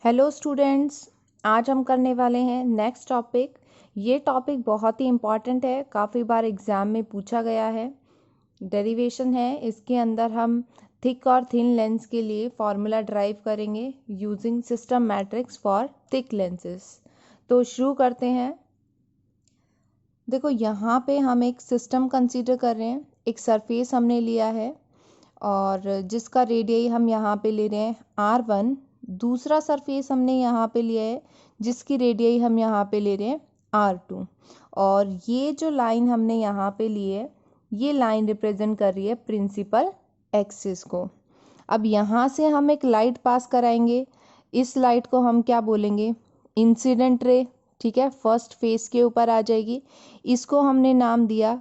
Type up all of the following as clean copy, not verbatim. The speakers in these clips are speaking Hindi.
हेलो स्टूडेंट्स, आज हम करने वाले हैं नेक्स्ट टॉपिक। ये टॉपिक बहुत ही इम्पॉर्टेंट है, काफ़ी बार एग्ज़ाम में पूछा गया है। डेरिवेशन है, इसके अंदर हम थिक और थिन लेंस के लिए फॉर्मूला ड्राइव करेंगे using system matrix for thick lenses. तो शुरू करते हैं। देखो यहाँ पे हम एक सिस्टम कंसीडर कर रहे हैं। एक सरफेस हमने लिया है और जिसका रेडियस हम यहाँ पे ले रहे हैं R1। दूसरा सरफेस हमने यहाँ पे लिया है जिसकी रेडियस हम यहाँ पे ले रहे हैं R2। और ये जो लाइन हमने यहाँ पे ली है, ये लाइन रिप्रेजेंट कर रही है प्रिंसिपल एक्सिस को। अब यहाँ से हम एक लाइट पास कराएंगे। इस लाइट को हम क्या बोलेंगे? Incident ray. ठीक है, फर्स्ट फेस के ऊपर आ जाएगी। इसको हमने नाम दिया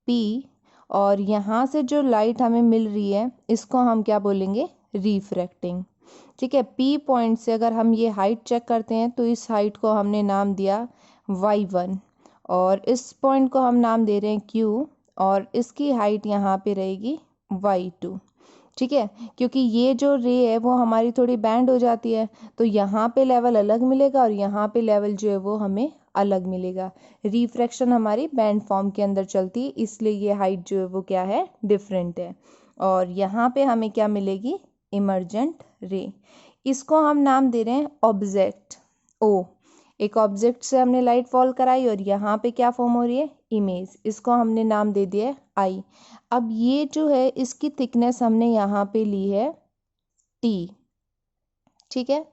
P। और यहाँ से जो लाइट हमें मिल रही है इसको हम क्या बोलेंगे? रिफ्रैक्टिंग। ठीक है, P पॉइंट से अगर हम ये हाइट चेक करते हैं तो इस हाइट को हमने नाम दिया Y1 और इस पॉइंट को हम नाम दे रहे हैं Q और इसकी हाइट यहाँ पे रहेगी Y2। ठीक है, क्योंकि ये जो रे है वो हमारी थोड़ी बैंड हो जाती है तो यहाँ पे लेवल अलग मिलेगा और यहाँ पे लेवल जो है वो हमें अलग मिलेगा। रिफ्रैक्शन हमारी बैंड फॉर्म के अंदर चलती है, इसलिए ये हाइट जो है वो क्या है? डिफरेंट है। और यहाँ पे हमें क्या मिलेगी? इमर्जेंट रे। इसको हम नाम दे रहे हैं ऑब्जेक्ट O। एक ऑब्जेक्ट से हमने लाइट फॉल कराई और यहाँ पे क्या फॉर्म हो रही है? इमेज। इसको हमने नाम दे दिया है I। अब ये जो है इसकी थिकनेस हमने यहाँ पे ली है T। ठीक है,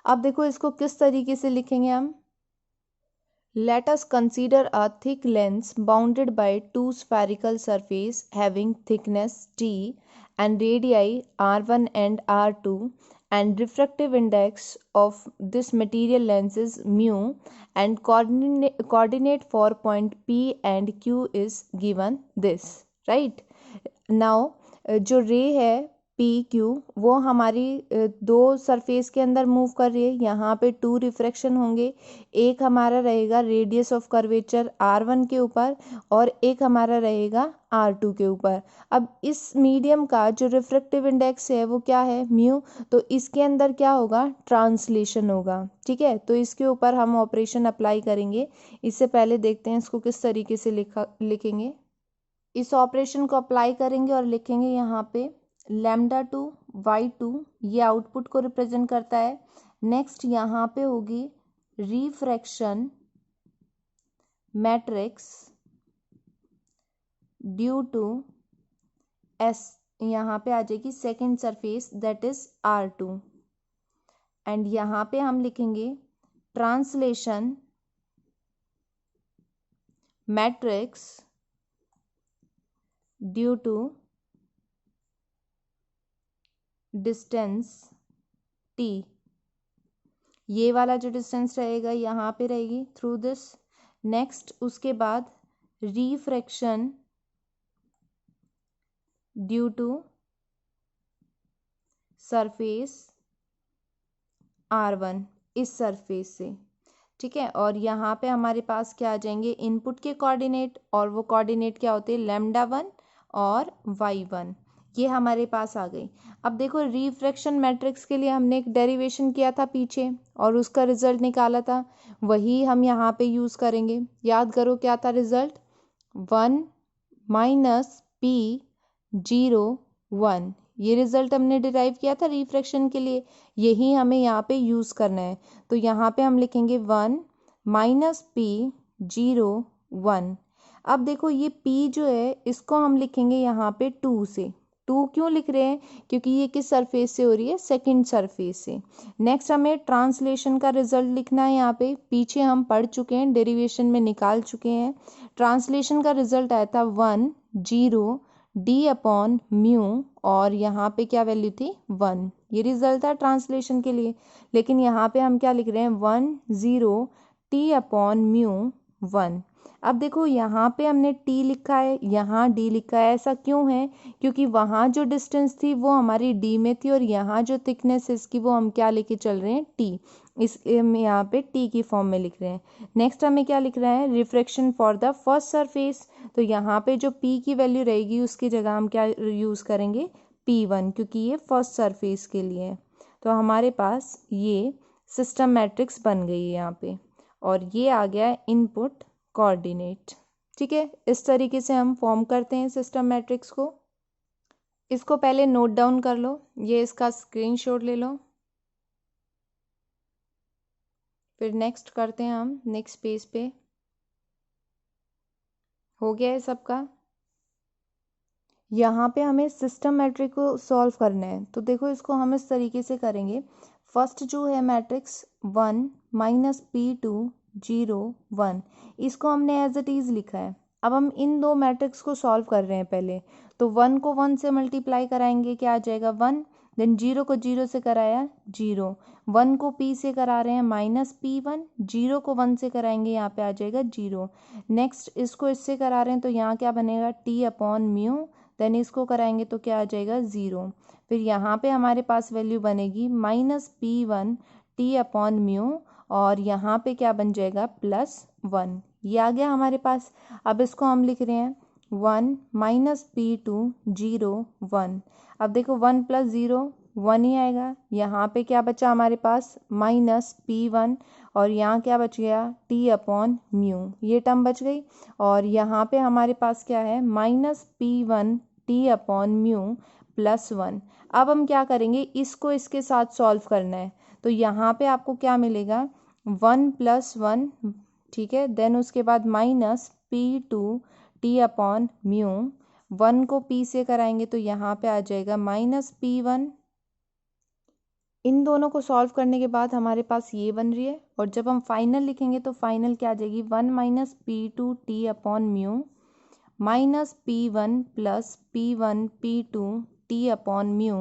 अब देखो इसको किस तरीके से लिखेंगे हम। Let us consider a thick lens bounded by two spherical surfaces having thickness T and radii R1 and R2 and refractive index of this material lens is mu and coordinate for point P and Q is given this, right? Now जो रे है PQ वो हमारी दो सरफेस के अंदर मूव कर रही है। यहाँ पे 2 रिफ्रैक्शन होंगे। एक हमारा रहेगा रेडियस ऑफ कर्वेचर R1 के ऊपर और एक हमारा रहेगा R2 के ऊपर। अब इस मीडियम का जो रिफ्रैक्टिव इंडेक्स है वो क्या है? म्यू। तो इसके अंदर क्या होगा? ट्रांसलेशन होगा। ठीक है, तो इसके ऊपर हम ऑपरेशन अप्लाई करेंगे। इससे पहले देखते हैं इसको किस तरीके से लिखेंगे। इस ऑपरेशन को अप्लाई करेंगे और लिखेंगे यहाँ पे λ2 y2, ये आउटपुट को रिप्रेजेंट करता है। नेक्स्ट यहाँ पे होगी refraction matrix due to S, यहाँ पे आ जाएगी second surface that is R2। And यहाँ पे हम लिखेंगे translation matrix due to distance T। ये वाला जो डिस्टेंस रहेगा यहाँ पे रहेगी थ्रू दिस। नेक्स्ट उसके बाद refraction due to surface R1, इस सरफेस से। ठीक है, और यहाँ पे हमारे पास क्या आ जाएंगे? इनपुट के कोऑर्डिनेट, और वो कोऑर्डिनेट क्या होते हैं? λ1 और y1, ये हमारे पास आ गई। अब देखो रिफ्रैक्शन मैट्रिक्स के लिए हमने एक डेरिवेशन किया था पीछे और उसका रिजल्ट निकाला था, वही हम यहाँ पे यूज़ करेंगे। याद करो क्या था रिजल्ट? 1 - P 0 1। ये रिजल्ट हमने डिराइव किया था रिफ्रैक्शन के लिए, यही हमें यहाँ पे यूज़ करना है। तो यहाँ पे हम लिखेंगे 1 - P 0 1। अब देखो ये P जो है इसको हम लिखेंगे यहाँ पे 2 से। 2 क्यों लिख रहे हैं? क्योंकि ये किस सरफेस से हो रही है? सेकंड सरफेस से। नेक्स्ट हमें ट्रांसलेशन का रिजल्ट लिखना है। यहाँ पे पीछे हम पढ़ चुके हैं, डेरिवेशन में निकाल चुके हैं। ट्रांसलेशन का रिजल्ट आया था 1 0 D/μ और यहाँ पे क्या वैल्यू थी? 1। ये रिजल्ट था ट्रांसलेशन के लिए। लेकिन यहाँ पे हम क्या लिख रहे हैं? 1 0 T/μ 1। अब देखो यहाँ पे हमने T लिखा है, यहाँ D लिखा है। ऐसा क्यों है? क्योंकि वहाँ जो डिस्टेंस थी वो हमारी D में थी और यहाँ जो थिकनेस है इसकी वो हम क्या लेके चल रहे हैं? T। इसलिए हम यहाँ पे T की फॉर्म में लिख रहे हैं। नेक्स्ट हमें क्या लिख रहा है? Refraction for the first surface. तो यहाँ पे जो P की वैल्यू रहेगी उसकी जगह हम क्या यूज़ करेंगे? P1, क्योंकि ये फर्स्ट सरफेस के लिए है। तो हमारे पास ये सिस्टम मैट्रिक्स बन गई है यहाँ पे, और ये आ गया इनपुट कोऑर्डिनेट। ठीक है, इस तरीके से हम फॉर्म करते हैं सिस्टम मैट्रिक्स को। इसको पहले नोट डाउन कर लो, ये इसका स्क्रीनशॉट ले लो। फिर नेक्स्ट करते हैं हम नेक्स्ट पेज पे। हो गया है सबका। यहाँ पे हमें सिस्टम मैट्रिक्स को सॉल्व करना है, तो देखो इसको हम इस तरीके से करेंगे। फर्स्ट जो है मैट्रिक्स 1 माइनस P2 0 1, इसको हमने एज इट इज़ लिखा है। अब हम इन दो मैट्रिक्स को सॉल्व कर रहे हैं पहले, तो 1 को 1 से मल्टीप्लाई कराएंगे, क्या आ जाएगा 1, देन 0 को 0 से कराया 0, 1 को P से करा रहे हैं माइनस P1, 0 को 1 से कराएंगे यहाँ पे आ जाएगा 0। नेक्स्ट इसको इससे करा रहे हैं तो यहाँ क्या बनेगा T अपॉन म्यू, देन इसको कराएंगे तो क्या आ जाएगा 0। फिर यहाँ पे हमारे पास वैल्यू बनेगी minus P1 T upon mu, और यहाँ पे क्या बन जाएगा +1। ये आ गया हमारे पास। अब इसको हम लिख रहे हैं 1 माइनस P2 0 1। अब देखो 1 + 0 1 ही आएगा। यहाँ पे क्या बचा हमारे पास माइनस P1, और यहाँ क्या बच गया T अपॉन म्यू, ये टर्म बच गई। और यहाँ पे हमारे पास क्या है minus P1 T upon mu +1। अब हम क्या करेंगे, इसको इसके साथ सॉल्व करना है, तो यहाँ पे आपको क्या मिलेगा 1 + 1, ठीक है। देन उसके बाद minus P2 T upon mu, 1 को P से कराएंगे तो यहाँ पे आ जाएगा माइनस P1। इन दोनों को सॉल्व करने के बाद हमारे पास ये बन रही है, और जब हम फाइनल लिखेंगे तो फाइनल क्या आ जाएगी 1 minus P2 T upon mu minus P1 plus P1 P2 T upon mu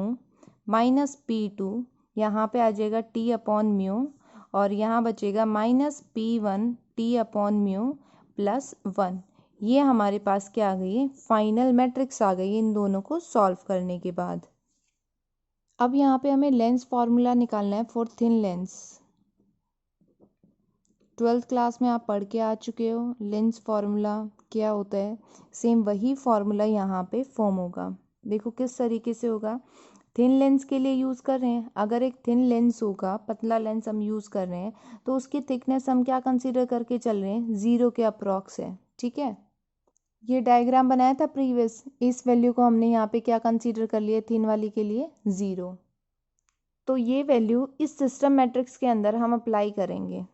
minus P2, यहाँ पे आ जाएगा T अपॉन म्यू, और यहाँ बचेगा minus P1 T upon mu +1। ये हमारे पास क्या आ गई, फाइनल मैट्रिक्स आ गई इन दोनों को सॉल्व करने के बाद। अब यहाँ पे हमें लेंस फार्मूला निकालना है for thin lens. 12th class में आप पढ़ के आ चुके हो लेंस फार्मूला क्या होता है, सेम वही फार्मूला यहाँ पे फॉर्म होगा। देखो किस तरीके से होगा, थिन लेंस के लिए यूज़ कर रहे हैं। अगर एक थिन लेंस होगा, पतला लेंस हम यूज़ कर रहे हैं, तो उसकी थिकनेस हम क्या कंसीडर करके चल रहे हैं 0 के अप्रॉक्स है। ठीक है, ये डायग्राम बनाया था प्रीवियस, इस वैल्यू को हमने यहाँ पे क्या कंसीडर कर लिया थिन वाली के लिए 0। तो ये वैल्यू इस सिस्टम मैट्रिक्स के अंदर हम अप्लाई करेंगे।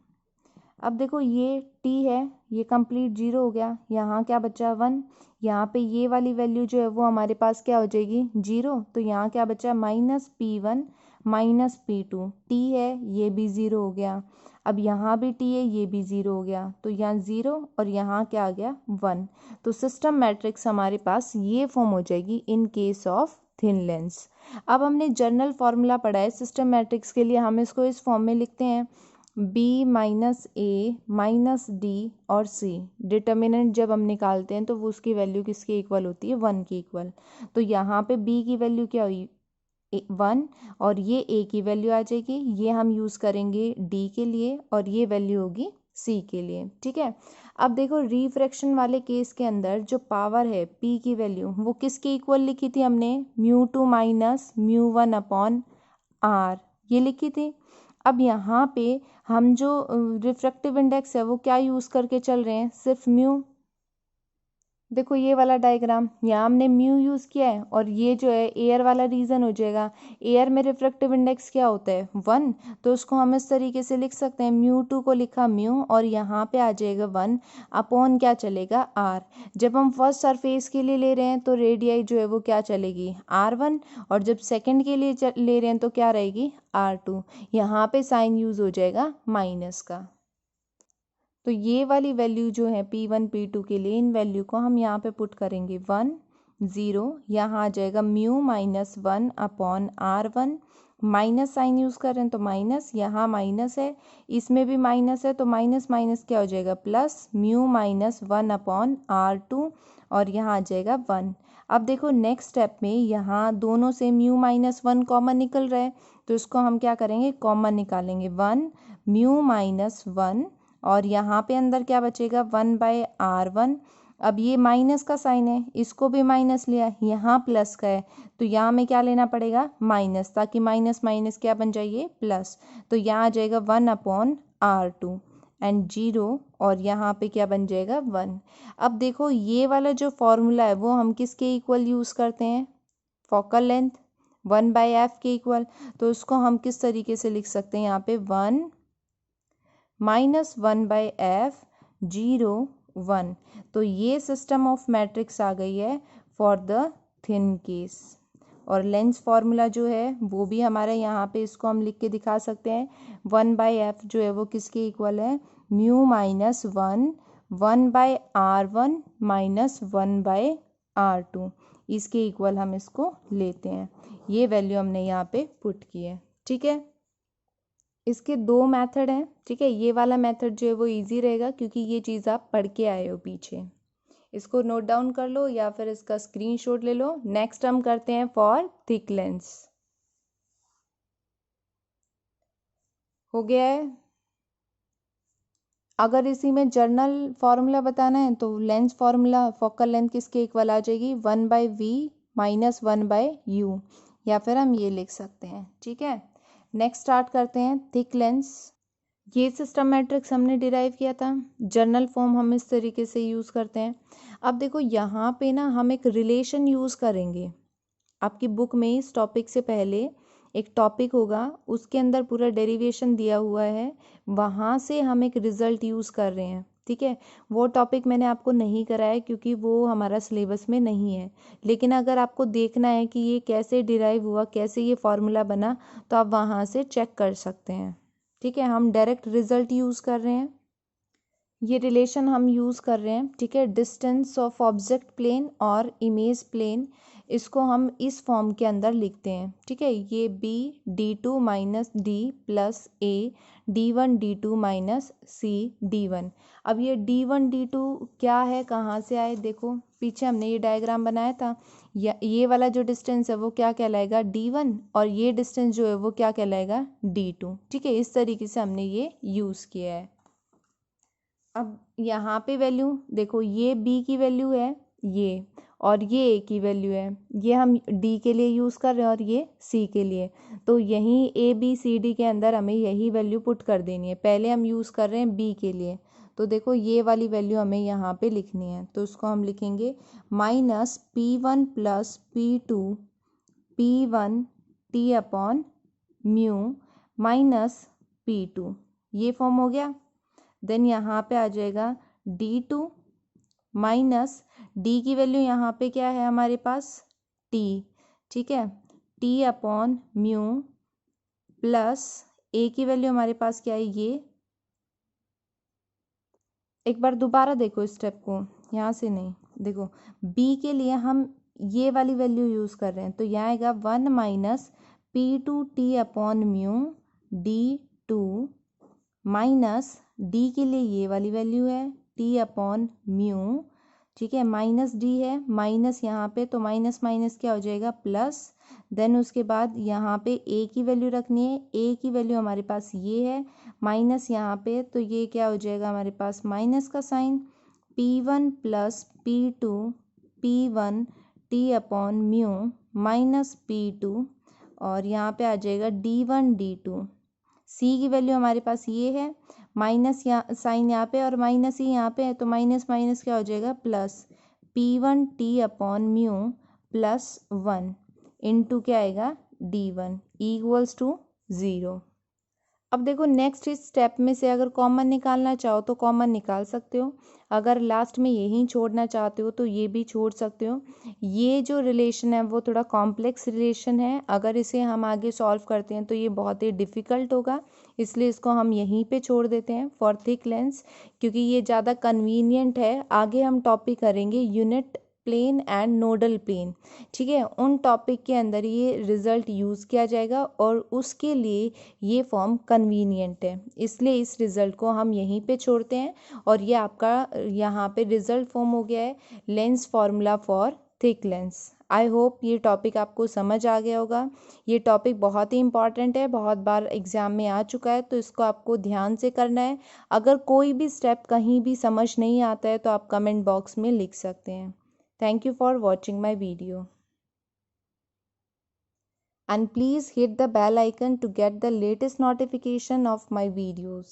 अब देखो ये t है, ये कंप्लीट 0 हो गया, यहाँ क्या बचा 1, यहाँ पे ये वाली वैल्यू जो है वो हमारे पास क्या हो जाएगी 0, तो यहाँ क्या बचा minus P1 minus P2, t है ये भी 0 हो गया। अब यहाँ भी t है ये भी 0 हो गया, तो यहाँ 0 और यहाँ क्या आ गया 1। तो सिस्टम मैट्रिक्स हमारे पास ये फॉर्म हो जाएगी in case of thin lens. अब हमने जनरल फॉर्मूला पढ़ा है सिस्टम मैट्रिक्स के लिए, हम इसको इस फॉर्म में लिखते हैं b माइनस ए माइनस डी और c। डिटर्मिनेंट जब हम निकालते हैं तो वो उसकी वैल्यू किसके इक्वल होती है 1 की इक्वल। तो यहाँ पे b की वैल्यू क्या हुई 1, और ये a की वैल्यू आ जाएगी, ये हम यूज़ करेंगे d के लिए, और ये वैल्यू होगी c के लिए। ठीक है, अब देखो रिफ्रैक्शन वाले केस के अंदर जो पावर है p की वैल्यू वो किसके इक्वल लिखी थी हमने μ2 माइनस μ1 अपॉन r, ये लिखी थी। अब यहाँ पे हम जो रिफ्रैक्टिव इंडेक्स है वो क्या यूज़ करके चल रहे हैं, सिर्फ म्यू। देखो ये वाला डायग्राम, यहाँ हमने म्यू यूज़ किया है, और ये जो है एयर वाला रीजन हो जाएगा। एयर में रिफ्रैक्टिव इंडेक्स क्या होता है 1, तो उसको हम इस तरीके से लिख सकते हैं μ2 को लिखा म्यू, और यहाँ पे आ जाएगा 1 अपॉन क्या चलेगा r। जब हम फर्स्ट सरफेस के लिए ले रहे हैं तो रेडियाई जो है वो क्या चलेगी r1, और जब सेकेंड के लिए ले रहे हैं तो क्या रहेगी r2। यहाँ पे साइन यूज़ हो जाएगा माइनस का। तो ये वाली वैल्यू जो है P1 P2 के लिए, इन वैल्यू को हम यहाँ पे पुट करेंगे 1 0, यहाँ आ जाएगा mu minus 1 upon r1, minus sign use कर रहे हैं तो माइनस, यहाँ माइनस है इसमें भी माइनस है, तो माइनस माइनस क्या हो जाएगा plus, mu minus 1 upon r2, और यहाँ आ जाएगा 1। अब देखो नेक्स्ट स्टेप में यहाँ दोनों से म्यू माइनस 1 कॉमन निकल रहा है, तो इसको हम क्या करेंगे कॉमन निकालेंगे 1 म्यू माइनस 1, और यहाँ पे अंदर क्या बचेगा 1/r1, अब ये माइनस का साइन है, इसको भी माइनस लिया, यहाँ प्लस का है, तो यहाँ में क्या लेना पड़ेगा, माइनस, ताकि माइनस माइनस क्या बन जाइए, प्लस। तो यहाँ आ जाएगा 1/R2 एंड 0, और यहाँ पे क्या बन जाएगा 1। अब देखो ये वाला जो फॉर्मूला है वो हम किसके इक्वल यूज़ करते हैं, फोकल लेंथ 1/f के इक्वल। तो उसको हम किस तरीके से लिख सकते हैं, यहाँ पे 1 - 1/f 0 1। तो ये सिस्टम ऑफ मैट्रिक्स आ गई है फॉर द थिन केस। और लेंस फार्मूला जो है वो भी हमारे यहाँ पे, इसको हम लिख के दिखा सकते हैं, 1/f जो है वो किसके इक्वल है, mu minus 1/R1 minus 1/R2, इसके इक्वल हम इसको लेते हैं। ये वैल्यू हमने यहाँ पे पुट की है। ठीक है, इसके दो मेथड हैं। ठीक है, ये वाला मेथड जो है वो इजी रहेगा क्योंकि ये चीज़ आप पढ़ के आए हो पीछे। इसको नोट डाउन कर लो या फिर इसका स्क्रीनशॉट ले लो। नेक्स्ट हम करते हैं फॉर थिक लेंस। हो गया है। अगर इसी में जर्नल फार्मूला बताना है तो लेंस फार्मूला फोकल लेंथ किसके इक्वल आ जाएगी, 1/v माइनस 1/u, या फिर हम ये लिख सकते हैं। ठीक है, नेक्स्ट स्टार्ट करते हैं थिक लेंस। ये सिस्टम मैट्रिक्स हमने डिराइव किया था, जर्नल फॉर्म हम इस तरीके से यूज़ करते हैं। अब देखो यहाँ पे ना हम एक रिलेशन यूज़ करेंगे। आपकी बुक में इस टॉपिक से पहले एक टॉपिक होगा, उसके अंदर पूरा डेरिवेशन दिया हुआ है, वहाँ से हम एक रिज़ल्ट यूज़ कर रहे हैं। ठीक है, वो टॉपिक मैंने आपको नहीं कराया क्योंकि वो हमारा सिलेबस में नहीं है। लेकिन अगर आपको देखना है कि ये कैसे डिराइव हुआ, कैसे ये फार्मूला बना, तो आप वहाँ से चेक कर सकते हैं। ठीक है, हम डायरेक्ट रिजल्ट यूज़ कर रहे हैं, ये रिलेशन हम यूज़ कर रहे हैं। ठीक है, डिस्टेंस ऑफ ऑब्जेक्ट प्लेन और इमेज प्लेन, इसको हम इस फॉर्म के अंदर लिखते हैं। ठीक है, ये b d2 minus d plus a d1 d2 minus c d1। अब ये d1 d2 क्या है, कहाँ से आए, देखो पीछे हमने ये डायग्राम बनाया था। ये वाला जो डिस्टेंस है वो क्या कहलाएगा, d1, और ये डिस्टेंस जो है वो क्या कहलाएगा, d2। ठीक है, इस तरीके से हमने ये यूज़ किया है। अब यहाँ पे वैल्यू देखो, ये b की वैल्यू है ये, और ये a की वैल्यू है, ये हम d के लिए यूज़ कर रहे हैं और ये c के लिए। तो यहीं a b c d के अंदर हमें यही वैल्यू पुट कर देनी है। पहले हम यूज़ कर रहे हैं b के लिए, तो देखो ये वाली वैल्यू हमें यहाँ पे लिखनी है। तो उसको हम लिखेंगे minus p1 plus p2 p1 t upon mu minus p2, ये फॉर्म हो गया। देन यहाँ पे आ जाएगा d2 माइनस d की वैल्यू यहाँ पे क्या है हमारे पास, t। ठीक है, t upon mu plus a की वैल्यू हमारे पास क्या है, ये। एक बार दोबारा देखो स्टेप को, यहाँ से नहीं, देखो b के लिए हम ये वाली वैल्यू यूज़ कर रहे हैं, तो यहाँ आएगा 1 minus p2 t upon mu d2 minus d के लिए ये वाली वैल्यू है t अपॉन म्यू। ठीक है, माइनस d है, माइनस यहाँ पे, तो माइनस माइनस क्या हो जाएगा, प्लस। देन उसके बाद यहाँ पे a की वैल्यू रखनी है, a की वैल्यू हमारे पास ये है, माइनस यहाँ पे, तो ये क्या हो जाएगा हमारे पास, माइनस का sign, p1 plus p2 p1 t upon mu minus p2, और यहाँ पे आ जाएगा d1 d2। c की वैल्यू हमारे पास ये है, माइनस यहाँ साइन यहाँ पे और माइनस ही यहाँ पे है, तो माइनस माइनस क्या हो जाएगा, plus p1 t upon mu plus 1 into क्या आएगा, d1 इक्वल्स टू 0। अब देखो नेक्स्ट इस स्टेप में से अगर कॉमन निकालना चाहो तो कॉमन निकाल सकते हो, अगर लास्ट में यही छोड़ना चाहते हो तो ये भी छोड़ सकते हो। ये जो रिलेशन है वो थोड़ा कॉम्प्लेक्स रिलेशन है, अगर इसे हम आगे सॉल्व करते हैं तो ये बहुत ही डिफ़िकल्ट होगा, इसलिए इसको हम यहीं पे छोड़ देते हैं फॉर थिक लेंस, क्योंकि ये ज़्यादा कन्वीनियंट है। आगे हम टॉपिक करेंगे unit plane and nodal plane. ठीक है, उन टॉपिक के अंदर ये रिज़ल्ट यूज़ किया जाएगा और उसके लिए ये फॉर्म कन्वीनियंट है, इसलिए इस रिज़ल्ट को हम यहीं पे छोड़ते हैं। और ये आपका यहाँ पे रिज़ल्ट फॉर्म हो गया है lens formula for thick lens. I hope ये टॉपिक आपको समझ आ गया होगा। ये टॉपिक बहुत ही इम्पॉर्टेंट है, बहुत बार एग्ज़ाम में आ चुका है, तो इसको आपको ध्यान से करना है। अगर कोई भी स्टेप कहीं भी समझ नहीं आता है तो आप कमेंट बॉक्स में लिख सकते हैं। Thank you for watching my video and please hit the bell icon to get the latest notification of my videos.